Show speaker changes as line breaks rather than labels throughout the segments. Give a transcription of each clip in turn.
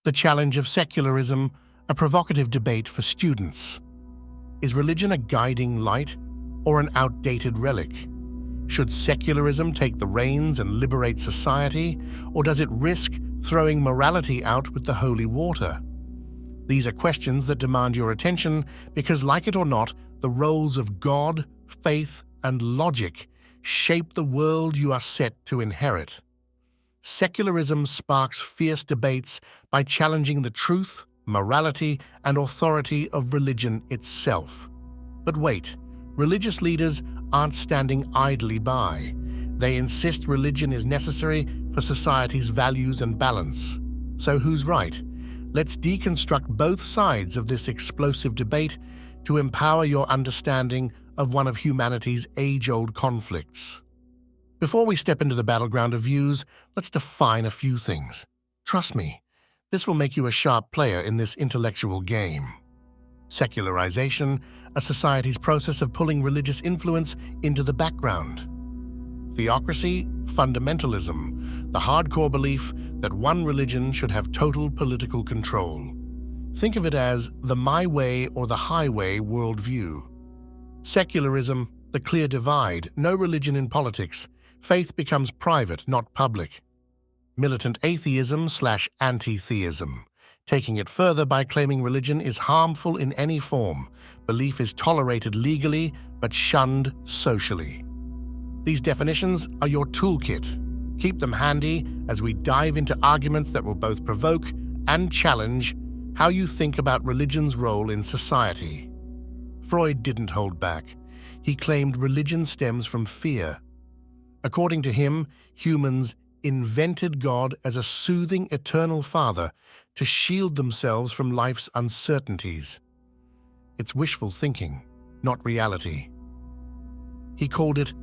The challenge of secularism, a provocative debate for students. Is religion a guiding light or an outdated relic? Should secularism take the reins and liberate society, or does it risk throwing morality out with the holy water? These are questions that demand your attention because, like it or not, the roles of God, faith, and logic shape the world you are set to inherit. Secularism sparks fierce debates by challenging the truth, morality, and authority of religion itself. But wait, religious leaders aren't standing idly by. They insist religion is necessary for society's values and balance. So who's right? Let's deconstruct both sides of this explosive debate to empower your understanding of one of humanity's age-old conflicts. Before we step into the battleground of views, let's define a few things. Trust me, this will make you a sharp player in this intellectual game. Secularization, a society's process of pulling religious influence into the background. Theocracy, fundamentalism, the hardcore belief that one religion should have total political control. Think of it as the my way or the highway worldview. Secularism, the clear divide, no religion in politics. Faith becomes private, not public. Militant atheism/anti-theism, taking it further by claiming religion is harmful in any form. Belief is tolerated legally, but shunned socially. These definitions are your toolkit. Keep them handy as we dive into arguments that will both provoke and challenge how you think about religion's role in society. Freud didn't hold back. He claimed religion stems from fear. According to him, humans invented God as a soothing eternal father to shield themselves from life's uncertainties. It's wishful thinking, not reality. He called it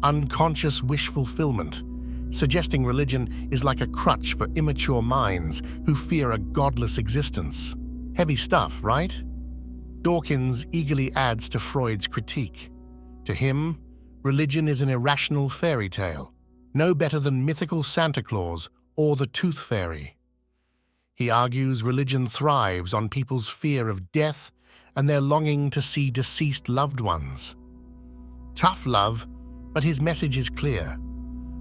unconscious wish fulfillment, suggesting religion is like a crutch for immature minds who fear a godless existence. Heavy stuff, right? Dawkins eagerly adds to Freud's critique. To him, religion is an irrational fairy tale, no better than mythical Santa Claus or the Tooth Fairy. He argues religion thrives on people's fear of death and their longing to see deceased loved ones. Tough love, but his message is clear.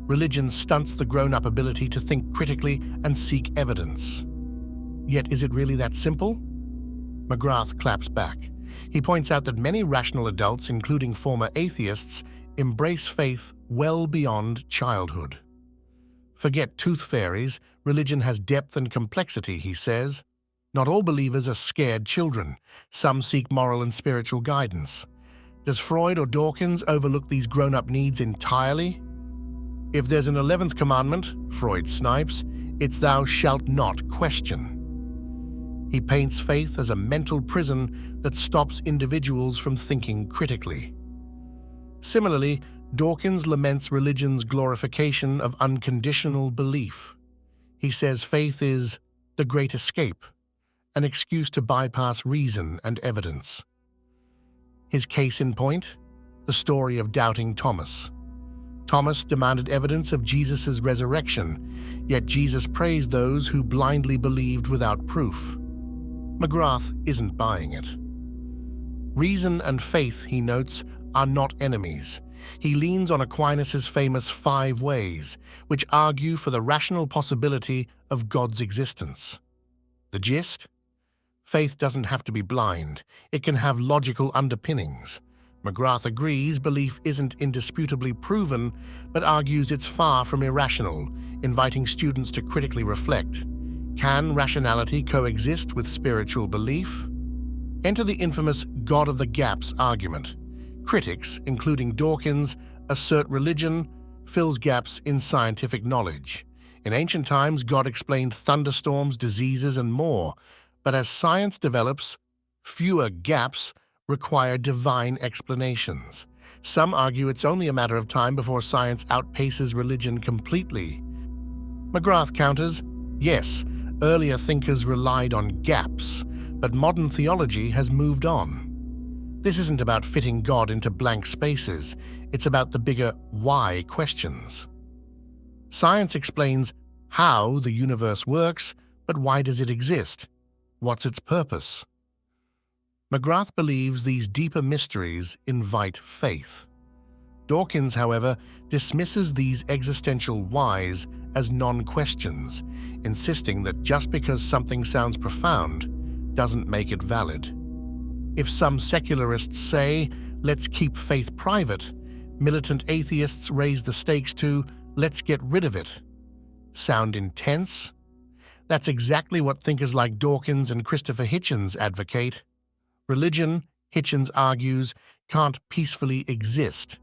Religion stunts the grown-up ability to think critically and seek evidence. Yet is it really that simple? McGrath claps back. He points out that many rational adults, including former atheists, embrace faith well beyond childhood. Forget tooth fairies, religion has depth and complexity, he says. Not all believers are scared children. Some seek moral and spiritual guidance. Does Freud or Dawkins overlook these grown-up needs entirely? If there's an 11th commandment, Freud snipes, it's thou shalt not question. He paints faith as a mental prison that stops individuals from thinking critically. Similarly, Dawkins laments religion's glorification of unconditional belief. He says faith is the great escape, an excuse to bypass reason and evidence. His case in point? The story of doubting Thomas. Thomas demanded evidence of Jesus' resurrection, yet Jesus praised those who blindly believed without proof. McGrath isn't buying it. Reason and faith, he notes, are not enemies. He leans on Aquinas' famous 5 ways, which argue for the rational possibility of God's existence. The gist? Faith doesn't have to be blind. It can have logical underpinnings. McGrath agrees belief isn't indisputably proven, but argues it's far from irrational, inviting students to critically reflect. Can rationality coexist with spiritual belief? Enter the infamous God of the Gaps argument. Critics, including Dawkins, assert religion fills gaps in scientific knowledge. In ancient times, God explained thunderstorms, diseases, and more. But as science develops, fewer gaps require divine explanations. Some argue it's only a matter of time before science outpaces religion completely. McGrath counters, yes, earlier thinkers relied on gaps, but modern theology has moved on. This isn't about fitting God into blank spaces, it's about the bigger why questions. Science explains how the universe works, But why does it exist? What's its purpose? McGrath believes these deeper mysteries invite faith. Dawkins, however, dismisses these existential whys as non-questions, insisting that just because something sounds profound doesn't make it valid. If some secularists say, "Let's keep faith private," militant atheists raise the stakes to, "Let's get rid of it." Sound intense? That's exactly what thinkers like Dawkins and Christopher Hitchens advocate. Religion, Hitchens argues, can't peacefully exist.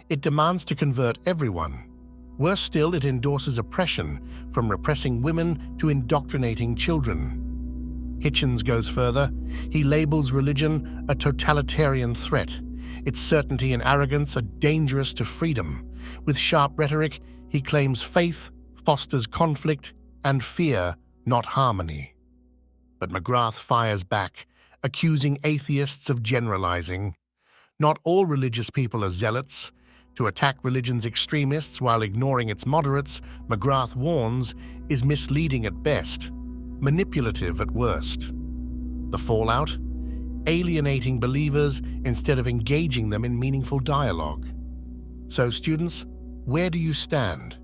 It demands to convert everyone. Worse still, it endorses oppression, from repressing women to indoctrinating children. Hitchens goes further. He labels religion a totalitarian threat. Its certainty and arrogance are dangerous to freedom. With sharp rhetoric, he claims faith fosters conflict and fear, not harmony. But McGrath fires back, accusing atheists of generalizing. Not all religious people are zealots. To attack religion's extremists while ignoring its moderates, McGrath warns, is misleading at best, manipulative at worst. The fallout? Alienating believers instead of engaging them in meaningful dialogue. So, students, where do you stand?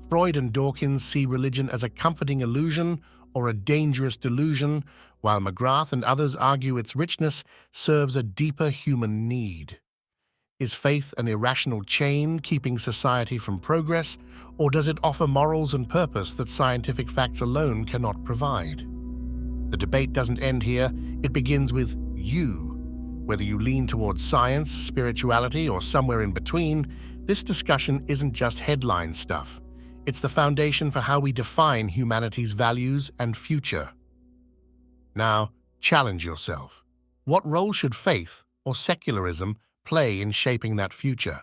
Freud and Dawkins see religion as a comforting illusion or a dangerous delusion, while McGrath and others argue its richness serves a deeper human need. Is faith an irrational chain keeping society from progress, or does it offer morals and purpose that scientific facts alone cannot provide? The debate doesn't end here. It begins with you. Whether you lean towards science, spirituality, or somewhere in between, this discussion isn't just headline stuff. It's the foundation for how we define humanity's values and future. Now, challenge yourself. What role should faith or secularism play in shaping that future?